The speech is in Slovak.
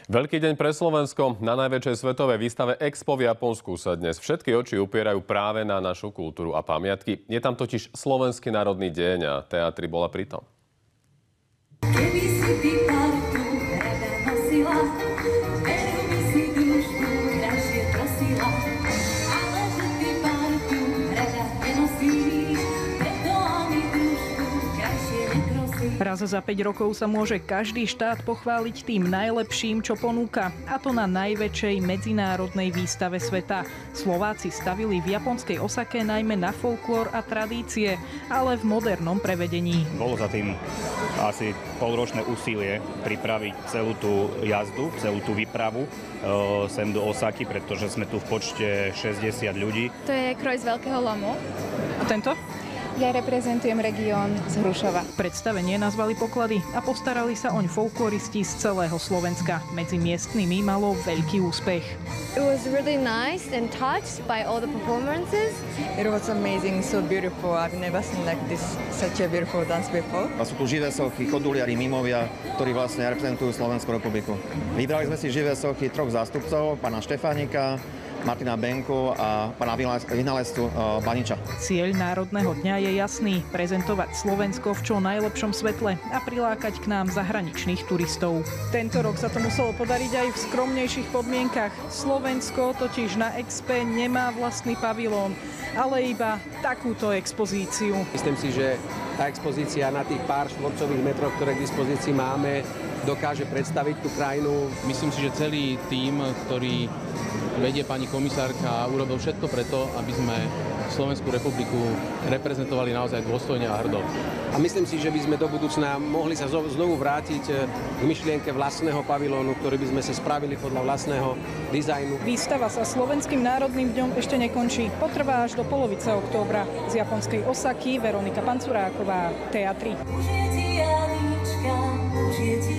Veľký deň pre Slovensko. Na najväčšej svetovej výstave Expo v Japonsku sa dnes všetky oči upierajú práve na našu kultúru a pamiatky. Je tam totiž slovenský národný deň a Teatri bola pritom. Keby si ty partu rada nosila, veru by si družbu krajšie prosila. Ale že ty partu rada nenosíš, preto ani družbu krajšie nekrosíš. Raz za 5 rokov sa môže každý štát pochváliť tým najlepším, čo ponúka. A to na najväčšej medzinárodnej výstave sveta. Slováci stavili v japonskej Osake najmä na folklór a tradície, ale v modernom prevedení. Bolo za tým asi polročné úsilie pripraviť celú tú jazdu, celú tú výpravu sem do Osaky, pretože sme tu v počte 60 ľudí. To je kroj z Veľkého lomu. A tento? Ja reprezentujem región z Hrušova. Predstavenie nazvali Poklady a postarali sa oň folkloristi z celého Slovenska. Medzi miestnymi malo veľký úspech. It was really nice and touched by all the performances. It was amazing, so beautiful. I've never seen like this, such a beautiful dance before. A sú tu živé sochy, choduliari, mimovia, ktorí vlastne reprezentujú Slovenskú republiku. Vybrali sme si živé sochy troch zástupcov, pána Štefánika, Martina Benku a pána vynálezcu Baniča. Cieľ Národného dňa je jasný. Prezentovať Slovensko v čo najlepšom svetle a prilákať k nám zahraničných turistov. Tento rok sa to muselo podariť aj v skromnejších podmienkach. Slovensko totiž na Expe nemá vlastný pavilón, ale iba takúto expozíciu. Myslím si, že tá expozícia na tých pár štvorcových metroch, ktoré k dispozícii máme, dokáže predstaviť tú krajinu. Myslím si, že celý tím, ktorý vedie pani komisárka, urobil všetko preto, aby sme Slovenskú republiku reprezentovali naozaj dôstojne a hrdo. A myslím si, že by sme do budúcna mohli sa znovu vrátiť k myšlienke vlastného pavilónu, ktorý by sme sa spravili podľa vlastného dizajnu. Výstava sa Slovenským národným dňom ešte nekončí. Potrvá až do polovice októbra. Z japonskej Osaky Veronika Pancuráková, Teatri. Už je ti Janička, už je ti